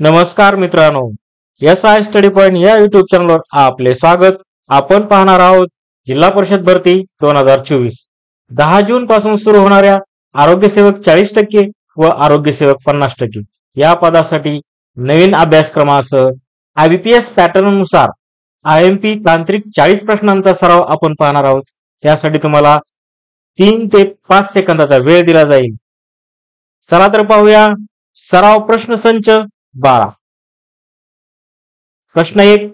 नमस्कार मित्रांनो, SI study point या युट्यूब चॅनलवर आपले स्वागत. आपण पाहणार आहोत जिल्हा परिषद भरती 2024. 10 जून पासून सुरू होणाऱ्या आरोग्य सेवक 40% व आरोग्य सेवक 50% या पदासाठी नवीन अभ्यासक्रमासह IBPS पॅटर्न नुसार IMP तांत्रिक 40 प्रश्नांचा सराव आपण पाहणार आहोत. त्यासाठी तुम्हाला 3 ते 5 सेकंदाचा वेळ दिला जाईल. चला तर पाहूया सराव प्रश्न संच 12. प्रश्न 1.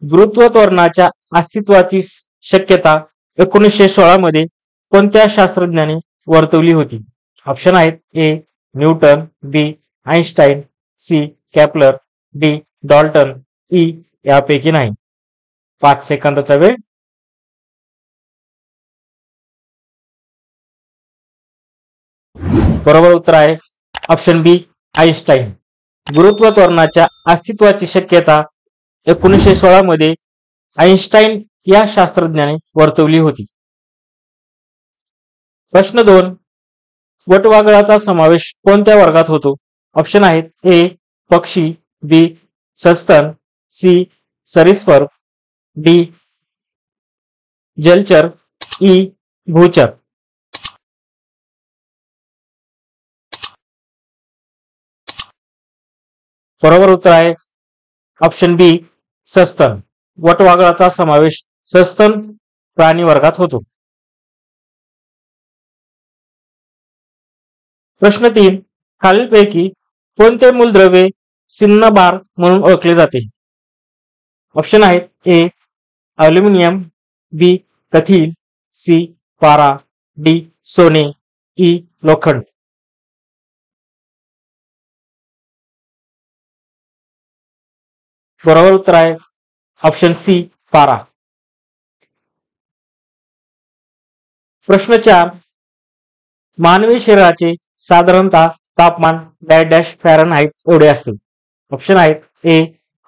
गुरुत्व त्वरणाच्या अस्तित्वाची शक्यता 1916 मध्ये कोणत्या शास्त्रज्ञाने वर्तवली होती? ऑप्शन आहेत: A. Newton, B. Einstein, C. Kepler, D. Dalton, E. यापैकी नाही. 5 सेकंदाचा वेळ. बरोबर उत्तर आहे ऑप्शन बी, आइन्स्टाईन. गुरुत्व त्वरणाच्या अस्तित्वाची शक्यता 1916 मध्ये आइन्स्टाईन या शास्त्रज्ञाने वर्तवली होती. प्रश्न 2. वटवाघळाचा समावेश कोणत्या वर्गात होतो? ऑप्शन आहेत: ए. पक्षी, बी. सस्तन, सी. सरीसृप, डी. जलचर, ई. भूचर. बरोबर उत्तर आहे ऑप्शन बी, सस्तन. वटवाघळाचा समावेश सस्तन प्राणी वर्गात होतो. प्रश्न 3. खालीलपैकी कोणते मूलद्रव्य सिन्नबार म्हणून ओळखले जाते? ऑप्शन आहेत: ए. अल्युमिनियम, बी. कथील, सी. पारा, डी. सोने, ई. लोखंड. बरोबर उत्तर आहे ऑप्शन सी, पारा. प्रश्न 4. मानवी शरीराचे साधारणतः तापमान डॅश फॅरनहाइट एवढे असते. ऑप्शन आहेत: ए.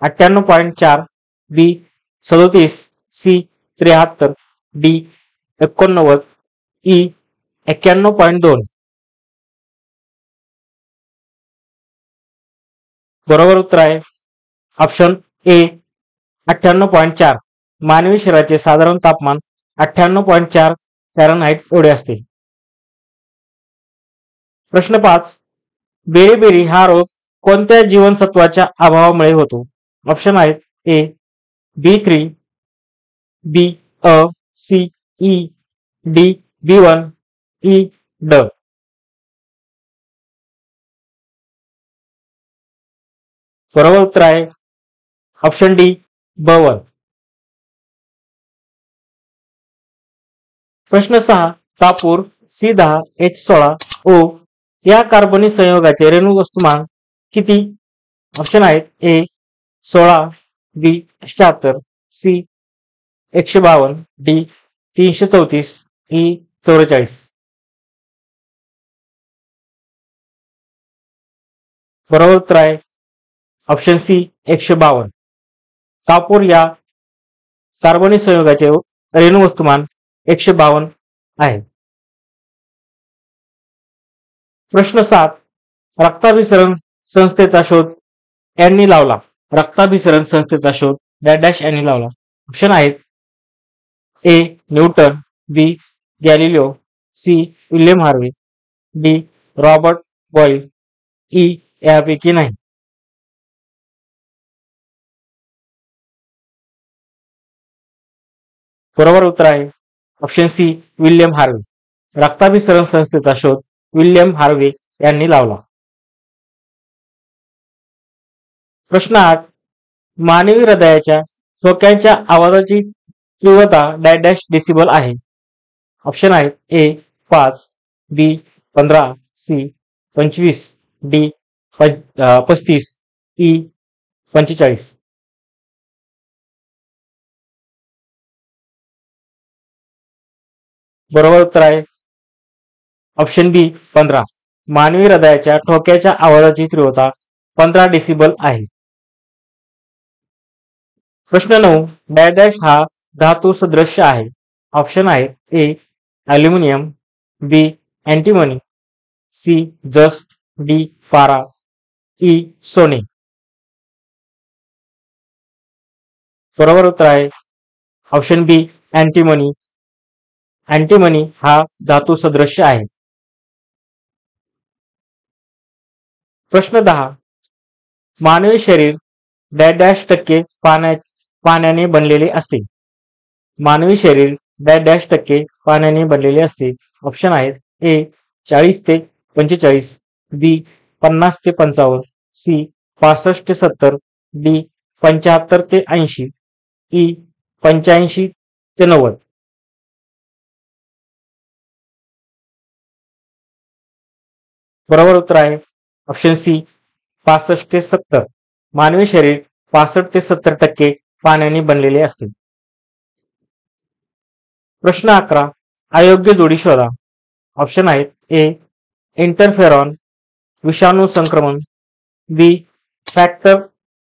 98.4, बी. 37, सी. 73, डी. 89, ई. 91.2. बरोबर उत्तर आहे ऑप्शन ए, 98.4. मानवी शरीराचे साधारण तापमान 98.4 फॅरनहाइट एवढे असते. प्रश्न 5. बेरीबेरी हा रोग कोणत्या जीवनसत्वाच्या अभावामुळे होतो? ऑप्शन आहेत: ए. B3, B. अ, सी. ई, डी. B1, E. ड. बरोबर उत्तर आहे ऑप्शन डी, B1. प्रश्न 6. कापूर C10H16O या कार्बनी संयोगाचे रेणू वस्तुमान किती? ऑप्शन आहेत: ए. 16, बी. 78, सी. 152, डी. 334, ई. 44. बरोबर उत्तर आहे ऑप्शन सी, 152. कापूर या कार्बनी संयोगाचे रेणू वस्तुमान 152 आहे. प्रश्न 7. रक्ताभिसरण संस्थेचा शोध यांनी लावला. रक्ताभिसरण संस्थेचा शोध डॅश यांनी लावला. ऑप्शन आहेत: A. Newton, B. Galileo, C. William Harvey, D. Robert Boyle, E. यापैकी नाही. बरोबर उत्तर आहे ऑप्शन सी, विल्यम हार्वे. रक्ताभिसरण संस्थेचा शोध विल्यम हार्वे यांनी लावला. प्रश्न 8. मानवी हृदयाच्या ठोक्यांच्या आवाजाची तीव्रता डॅश डेसिबल आहे. ऑप्शन आहेत: ए. 5, बी. 15, सी. 25, डी. 35, ई. 45. बरोबर उत्तर आहे ऑप्शन बी, 15. मानवी हृदयाच्या ठोक्याच्या आवाजाची तीव्रता 15 डेसिबल आहे. प्रश्न 9. डॅश हा धातू सदृश्य आहे. ऑप्शन आहेत: ए. अल्युमिनियम, बी. Antimony, C. जस्त, डी. पारा, ई. सोने. बरोबर उत्तर आहे ऑप्शन बी अँटीमनी. अँटीमनी हा धातू सदृश्य आहे. प्रश्न 10. मानवी शरीर डॅश डॅश टक्के पाण्याने बनलेले असते. मानवी शरीर डॅश डॅश टक्के पाण्याने बनलेले असते. ऑप्शन आहेत ए 40 ते 45, बी 50 ते 55, सी 65 ते 70, डी 75 ते 80, ई 85 ते 90. बरोबर उत्तर आहे ऑप्शन सी 65 ते 70. मानवी शरीर 65 ते 70% पाण्याने बनलेले असते. प्रश्न 11. अयोग्य जोडी शोधा. ऑप्शन आहेत ए इंटरफेरॉन विषाणू संक्रमण, B factor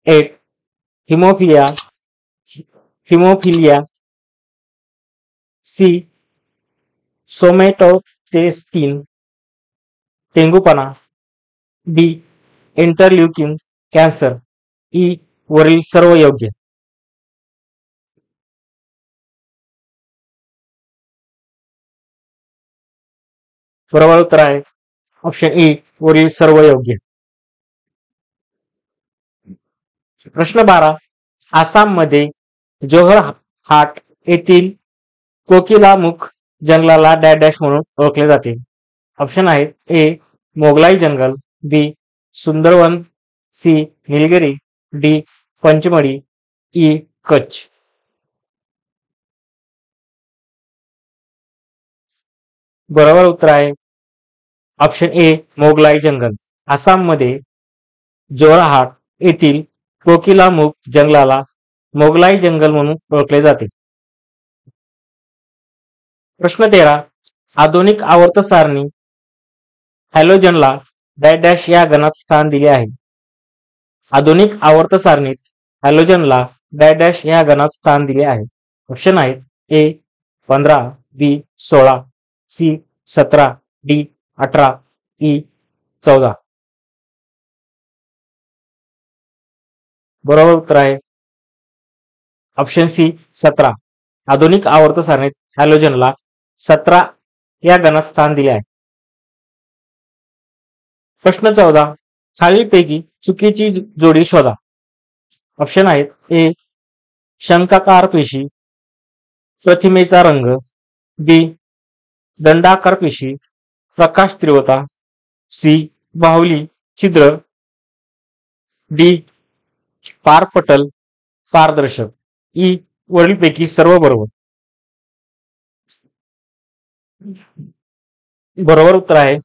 8 haemophilia, C somatostatin डेंगूपणा, डी इंटरल्युकिन कॅन्सर, ई वरील सर्व योग्य. बरोबर उत्तर आहे ऑप्शन ई वरील सर्व योग्य. प्रश्न 12. आसाम मध्ये जोरहाट येथील कोकिलामुख जंगलाला डॅश डॅश म्हणून ओळखले जाते. ऑप्शन आहेत ए मोगलाई जंगल, B Sundarban, C Nilgiri, D Pachmarhi, E Kutch. बरोबर उत्तर आहे ऑप्शन ए मोगलाई जंगल. आसाम मध्ये जोरहाट येथील कोकिलामुख जंगलाला मोगलाई जंगल म्हणून ओळखले जाते. प्रश्न 13. आधुनिक आवर्त सारणी हॅलोजनला डॅश डॅश या गणात स्थान दिले आहे. आधुनिक आवर्त सारणीत हॅलोजनला डॅश डॅश या गणात स्थान दिले आहे. ऑप्शन आहेत ए 15, बी 16, सी 17, डी 18, ई 14. बरोबर उत्तर आहे ऑप्शन सी 17. आधुनिक आवर्त सारणीत हॅलोजनला 17 या गणात स्थान दिले आहे. प्रश्न 14. खालीलपैकी चुकीची जोडी शोधा. ऑप्शन आहेत ए शंकाकार पेशी प्रतिमेचा रंग, बी दंडाकार पेशी प्रकाश तीव्रता, सी बाहुली छिद्र, डी पारपटल पारदर्शक, ई वरीलपैकी सर्व बरोबर. बरोबर उत्तर आहे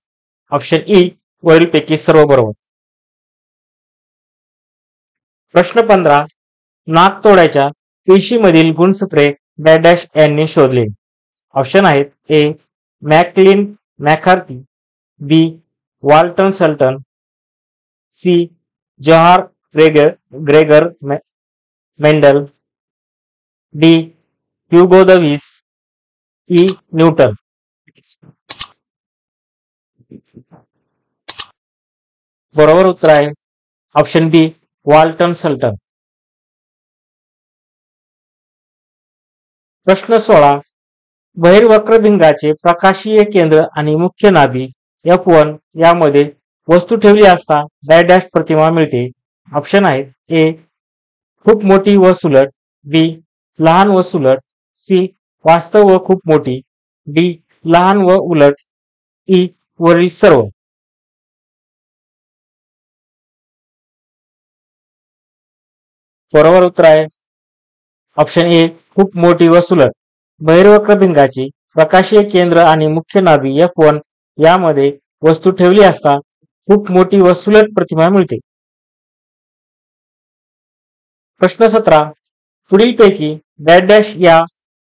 ऑप्शन ई वरीलपैकी सर्व बरोबर. प्रश्न 15. नाकतोड्याच्या पेशीमधील गुणसूत्रे डॅश डॅश यांनी शोधले. ऑप्शन आहेत ए मॅकलिन मॅकार्थी, बी वाल्टन सल्टन, सी जोहार Gregor Mendel, D Hugo the विस, ई न्यूटन. बरोबर उत्तर आहे ऑप्शन बी वाल्टन सल्टन. प्रश्न 16. बहिर्वक्रभिंगाचे प्रकाशीय केंद्र आणि मुख्य नाभी F1 यामध्ये वस्तू ठेवली असता डॅश डॅश प्रतिमा मिळते. ऑप्शन आहेत ए खूप मोठी व सुलट, बी लहान व सुलट, सी वास्तव व खूप मोठी, डी लहान व उलट, ई वरील सर्व. बरोबर उत्तर आहे ऑप्शन ए खूप मोठी व सुलट. बहिर्वक्रभिंगाची प्रकाशीय केंद्र आणि मुख्य नाभी F1 यामध्ये वस्तू ठेवली असता खूप मोठी व सुलट प्रतिमा मिळते. प्रश्न 17. पुढीलपैकी डॅश डॅश या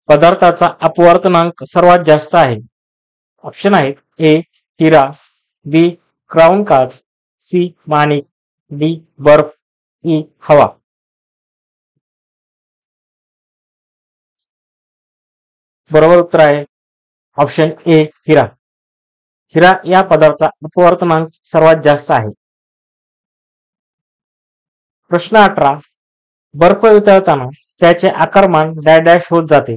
पदार्थाचा अपवर्तनांक सर्वात जास्त आहे. ऑप्शन आहेत ए हिरा, बी क्राउन काच, सी माणिक, डी बर्फ, ई हवा. बरोबर उत्तर आहे ऑप्शन ए हिरा. हिरा या पदार्थाचा अपवर्तनांक सर्वात जास्त आहे. प्रश्न 18. बर्फ वितळताना त्याचे आकारमान डॅश डॅश होत जाते.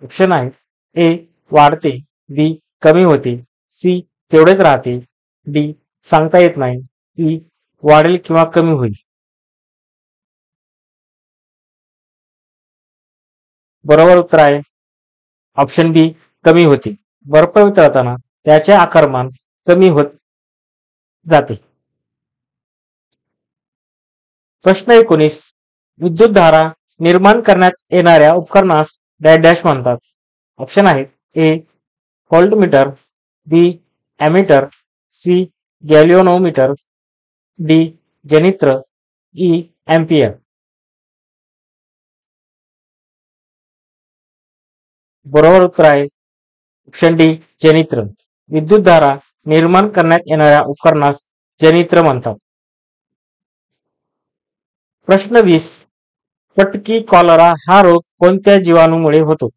ऑप्शन आहे ए वाढते, बी कमी होते, सी तेवढेच राहते, डी सांगता येत नाही, ई वाढेल किंवा कमी होईल. बरोबर उत्तर आहे ऑप्शन बी कमी होते. बर्फ वितळताना त्याचे आकारमान कमी होत जाते. प्रश्न 19. विद्युतधारा निर्माण करण्यात येणाऱ्या उपकरणास डॅश डॅश म्हणतात. ऑप्शन आहेत A voltmeter, B ammeter, C galvanometer, D जनित्र, ई अँपियर. बरोबर उत्तर आहे ऑप्शन डी जनित्र. विद्युतधारा निर्माण करण्यात येणाऱ्या उपकरणास जनित्र म्हणतात. प्रश्न 20. पटकी कॉलरा हा रोग कोणत्या जीवाणूमुळे होतो?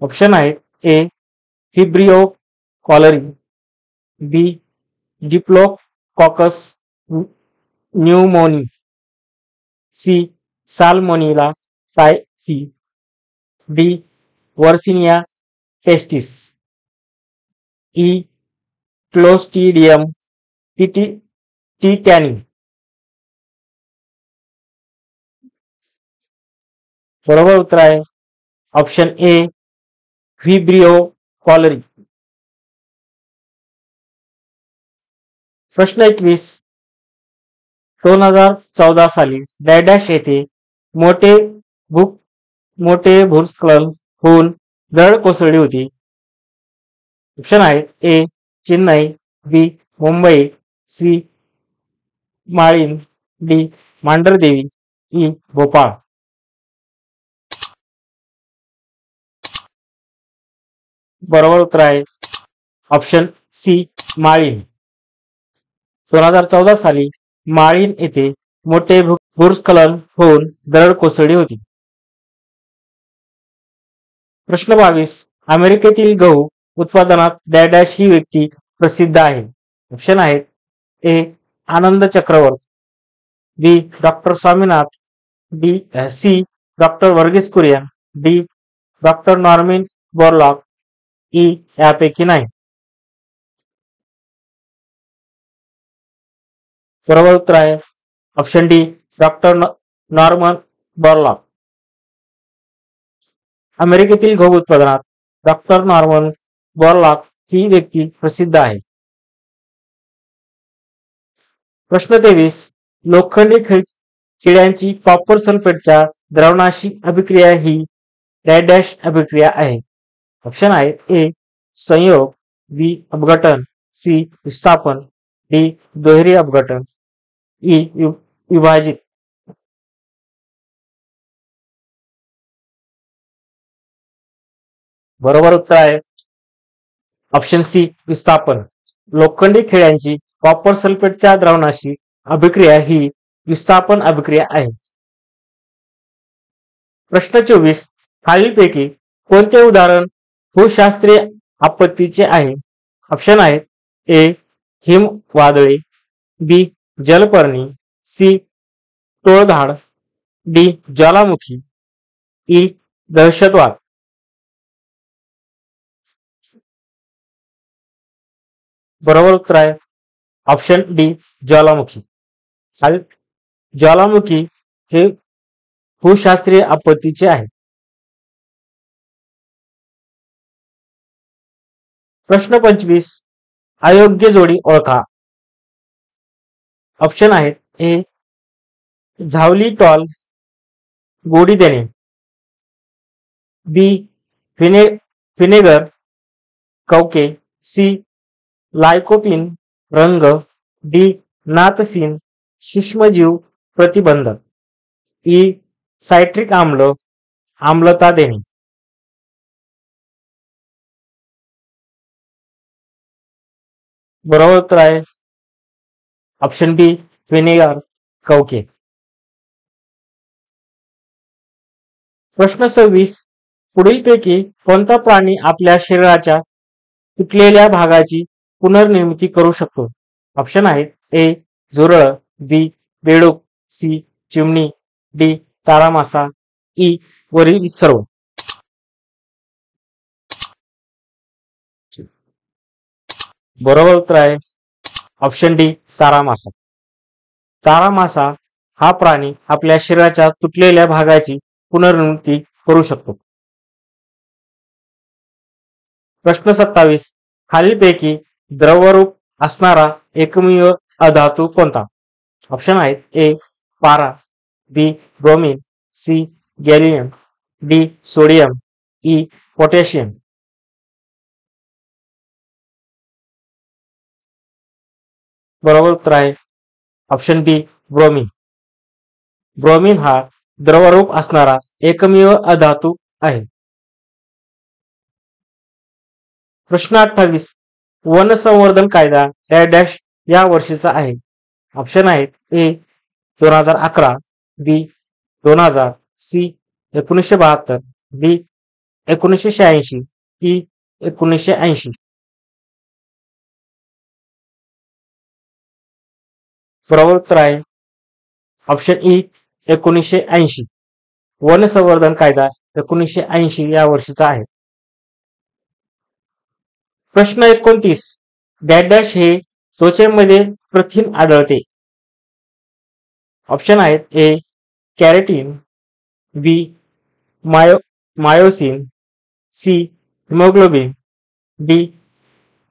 ऑप्शन आहेत A Vibrio cholerae, B Diplococcus pneumoniae, C Salmonella typhi, D Yersinia pestis, E Clostridium tetani. बरोबर उत्तर आहे ऑप्शन ए व्हिब्रिओ कॉलरी. प्रश्न 21. 2014 साली डॅश डॅश येथे मोठे भूस्खलन होऊन दरड कोसळली होती. ऑप्शन आहे A Chennai, B Mumbai, C Malin, D Mandhardevi, E Bhopal. बरोबर उत्तर आहे ऑप्शन सी माळीन. 2014 साली माळीन येथे मोठे भूस्खलन होऊन दरड कोसळली होती. प्रश्न 22. अमेरिकेतील गहू उत्पादनात डॅश डॅश ही व्यक्ती प्रसिद्ध आहे. ऑप्शन आहेत A Anand Chakravarty, B doctor Swaminath, D C doctor Verghese Kurien, D doctor Norman Borlaug, E यापैकी नाही. बरोबर उत्तर आहे option D doctor Norman Borlaug. अमेरिकेतील गहू उत्पादनात डॉक्टर नॉर्मन बोरलॉग ही व्यक्ती प्रसिद्ध आहे. प्रश्न 23. लोखंडी खिळ्यांची कॉपर सल्फेटच्या द्रावणाशी अभिक्रिया ही डॅश डॅश अभिक्रिया आहे. ऑप्शन आहे ए संयोग, बी अपघटन, सी विस्थापन, डी दुहेरी अपघटन, ई विभाजित. बरोबर उत्तर आहे ऑप्शन सी विस्थापन. लोखंडी खिळ्यांची कॉपर सल्फेटच्या द्रावणाशी अभिक्रिया ही विस्थापन अभिक्रिया आहे. प्रश्न 24. खालीलपैकी कोणते उदाहरण भूशास्त्रीय आपत्तीचे आहे? ऑप्शन आहेत ए हिम वादळे, बी जलपर्णी, सी टोळधाड, डी ज्वालामुखी, ई दहशतवाद. बरोबर उत्तर आहे ऑप्शन डी ज्वालामुखी. ज्वालामुखी हे भूशास्त्रीय आपत्तीचे आहे. प्रश्न 25. अयोग्य जोडी ओळखा. ऑप्शन आहेत ए झावली टॉल गोडी देणे, बी फिनेगर कवके, सी लायकोपिन रंग, डी नाथसीन सूक्ष्मजीव प्रतिबंध, ई सायट्रिक आम्ल आम्लता देणे. बरोबर उत्तर आहे ऑप्शन बी विनेगर कवके. प्रश्न 26. पुढीलपैकी कोणता प्राणी आपल्या शरीराच्या तुटलेल्या भागाची पुनर्निर्मिती करू शकतो? ऑप्शन आहेत ए झुरळ, बी बेडूक, सी चिमणी, डी तारा मासा, ई वरील सर्व. बरोबर उत्तर आहे ऑप्शन डी तारा मासा. तारा मासा हा प्राणी आपल्या शरीराच्या तुटलेल्या भागाची पुनर्निर्मिती करू शकतो. प्रश्न 27. खालीलपैकी द्रवरूप असणारा एकमेव अधातू कोणता? ऑप्शन आहेत ए पारा, B bromine, C gallium, D sodium, E potassium. बरोबर उत्तर आहे ऑप्शन बी ब्रोमीन. ब्रोमीन हा द्रवरूप असणारा एकमेव अधातू आहे. प्रश्न 28. वन संवर्धन कायदा डॅश या वर्षीचा आहे. ऑप्शन आहेत ए 2011, बी 2000, सी 1972, डी 1986, ई 1980. बरोबर उत्तर आहे ऑप्शन ई 1980. वन संवर्धन कायदा 1980 या वर्षीचा आहे. प्रश्न 29. डॅश हे त्वचेमध्ये प्रथिन आढळते. ऑप्शन आहेत A keratin, B myosin, C haemoglobin, D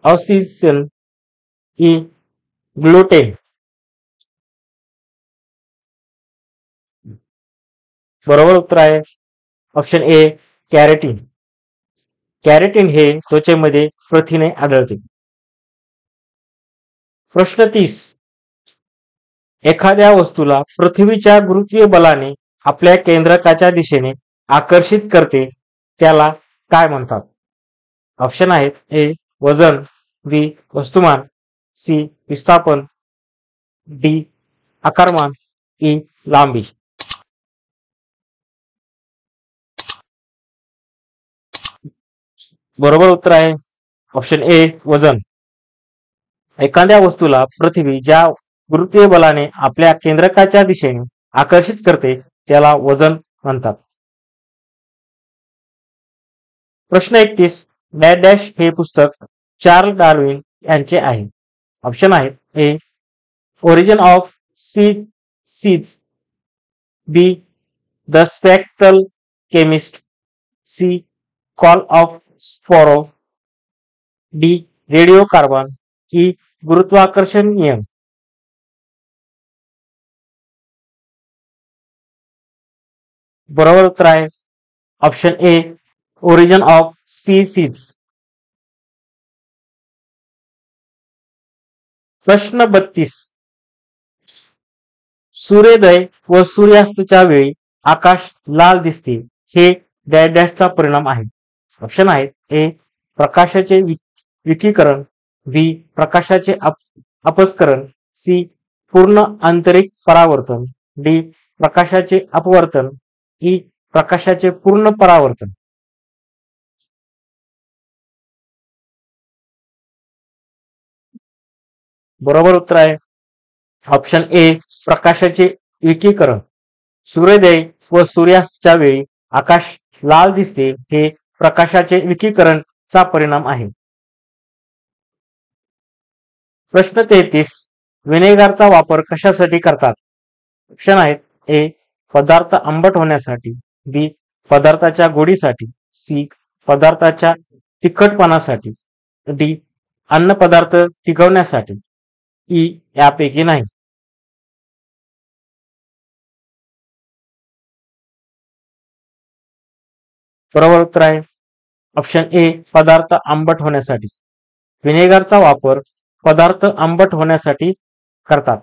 oxygen, E gluten. बरोबर उत्तर आहे ऑप्शन ए कॅरेटिन. कॅरेटिन हे त्वचेमध्ये प्रथिने आढळते. प्रश्न 30. एखाद्या वस्तूला पृथ्वीच्या गुरुत्वीय बलाने आपल्या केंद्रकाच्या दिशेने आकर्षित करते त्याला काय म्हणतात? ऑप्शन आहेत ए वजन, बी वस्तुमान, सी विस्थापन, डी आकारमान, ई लांबी. बरोबर उत्तर आहे ऑप्शन ए वजन. एखाद्या वस्तूला पृथ्वी ज्या गुरुत्वीय बलाने आपल्या केंद्रकाच्या दिशेने आकर्षित करते त्याला वजन म्हणतात. प्रश्न 31. डॅश हे पुस्तक चार्ल्स डार्विन यांचे आहे. ऑप्शन आहेत A origin of species, B the spectral chemist, C call of sparrow, D radio carbon, E गुरुत्वाकर्षण नियम. बरोबर उत्तर आहे option A origin of species. प्रश्न 32. सूर्योदय व सूर्यास्ताच्या वेळी आकाश लाल दिसते हे डॅशचा परिणाम आहे. ऑप्शन आहेत ए प्रकाशाचे विकिरण, बी प्रकाशाचे अपस्करण, सी पूर्ण आंतरिक परावर्तन, डी प्रकाशाचे अपवर्तन, ई प्रकाशाचे पूर्ण परावर्तन. बरोबर उत्तर आहे ऑप्शन ए प्रकाशाचे विकिरण. सूर्योदय व सूर्यास्ताच्या वेळी आकाश लाल दिसते हे प्रकाशाचे विकिरणचा परिणाम आहे. प्रश्न 33. व्हिनेगारचा वापर कशासाठी करतात? ऑप्शन आहेत ए पदार्थ आंबट होण्यासाठी, बी पदार्थाच्या गोडीसाठी, सी पदार्थाच्या तिखटपणासाठी, डी अन्न पदार्थ टिकवण्यासाठी, ई यापैकी नाही. बरोबर उत्तर आहे ऑप्शन ए पदार्थ आंबट होण्यासाठी. व्हिनेगारचा वापर पदार्थ आंबट होण्यासाठी करतात.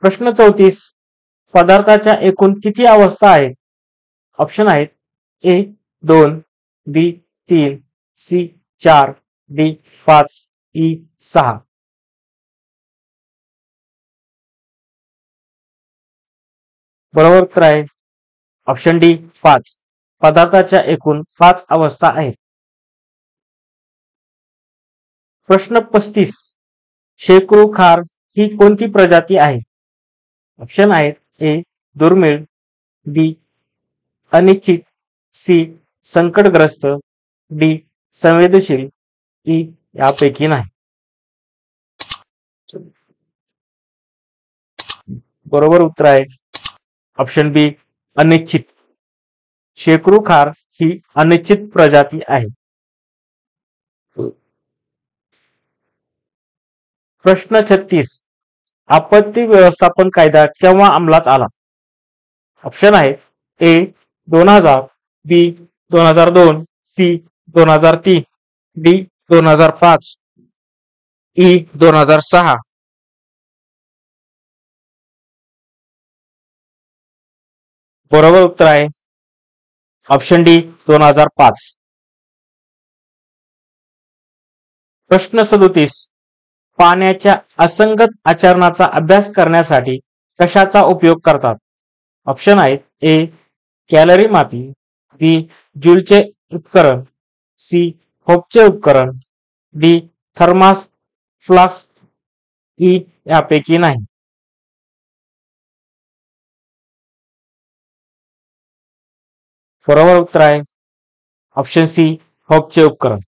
प्रश्न 34. पदार्थाच्या एकूण किती अवस्था आहेत? ऑप्शन आहेत ए 2, बी 3, सी 4, डी 5, ई 6. बरोबर उत्तर आहे ऑप्शन डी 5. पदार्थाच्या एकूण 5 अवस्था आहेत. प्रश्न 35. शेकरू खार ही कोणती प्रजाती आहे? ऑप्शन आहेत ए दुर्मिळ, बी अनिश्चित, सी संकटग्रस्त, डी संवेदनशील, ई यापैकी नाही. बरोबर उत्तर आहे ऑप्शन बी अनिश्चित. शेकरू खार ही अनिश्चित प्रजाती आहे. प्रश्न 36. आपत्ती व्यवस्थापन कायदा केव्हा अंमलात आला? ऑप्शन आहे ए 2000, बी 2002, सी 2003, डी 2005, ई 2006. बरोबर उत्तर आहे ऑप्शन डी 2005. प्रश्न 37. पाण्याच्या असंगत आचरणाचा अभ्यास करण्यासाठी कशाचा उपयोग करतात? ऑप्शन आहेत ए कॅलरी मापी, बी जूलचे उपकरण, सी होपचे उपकरण, डी थर्मास फ्लास्क, ई यापैकी नाही. बरोबर उत्तर आहे ऑप्शन सी होपचे उपकरण.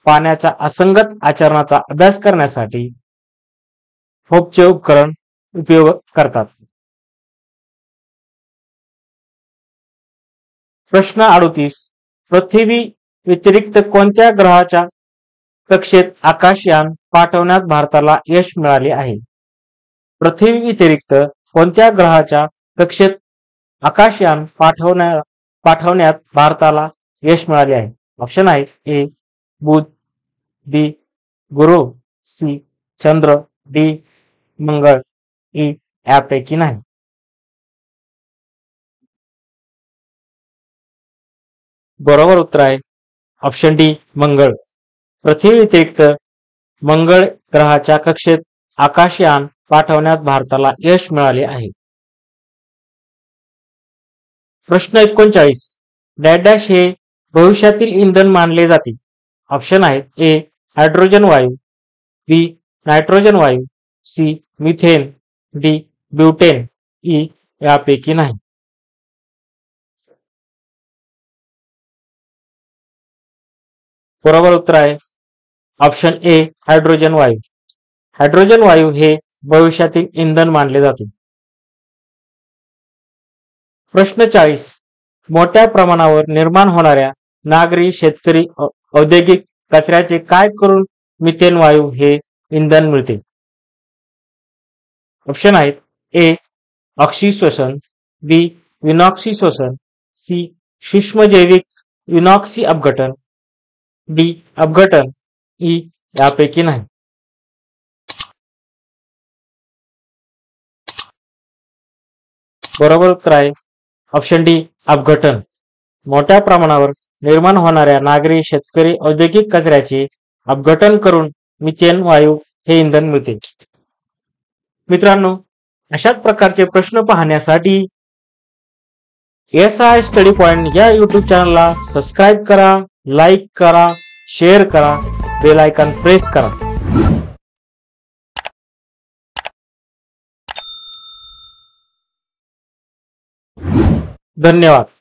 पाण्याच्या असंगत आचरणाचा अभ्यास करण्यासाठी होपचे उपकरण उपयोग करतात. प्रश्न 38. पृथ्वी व्यतिरिक्त कोणत्या ग्रहाच्या कक्षेत आकाशयान पाठवण्यात भारताला यश मिळाले आहे? पृथ्वी व्यतिरिक्त कोणत्या ग्रहाच्या कक्षेत आकाशयान पाठवण्यात भारताला यश मिळाले आहे? ऑप्शन आहेत ए बुध, बी गुरु, सी चंद्र, डी मंगळ, ई यापैकी नाही. बरोबर उत्तर आहे ऑप्शन डी मंगळ. पृथ्वी व्यतिरिक्त मंगळ ग्रहाच्या कक्षेत आकाशयान पाठवण्यात भारताला यश मिळाले आहे. प्रश्न 39. डॅश हे भविष्यातील इंधन मानले जाते? ऑप्शन आहेत ए हायड्रोजन वायू, बी नायट्रोजन वायू, C methane, D butane, E यापैकी नाही. बरोबर उत्तर आहे ऑप्शन ए हायड्रोजन वायू. हायड्रोजन वायू हे भविष्यातील इंधन मानले जाते. प्रश्न 40. मोठ्या प्रमाणावर निर्माण होणाऱ्या नागरी, शेतकरी, औद्योगिक कचऱ्याचे काय करून मिथेन वायू हे इंधन मिळते? ऑप्शन आहेत ए ऑक्सिश्वसन, बी विनॉक्सी श्वसन, सी सूक्ष्मजैविक विनॉक्सी अपघटन, डी अपघटन, ई यापैकी नाही. बरोबर उत्तर आहे ऑप्शन डी अपघटन. मोठ्या प्रमाणावर निर्माण होणाऱ्या नागरी, शेतकरी, औद्योगिक कचऱ्याचे अपघटन करून मिथेन वायू हे इंधन मिळते. मित्रांनो, अशाच प्रकारचे प्रश्न पाहण्यासाठी SI स्टडी पॉइंट या यूट्यूब चॅनलला सबस्क्राईब करा, लाईक करा, शेअर करा, बेल आयकॉन प्रेस करा. धन्यवाद.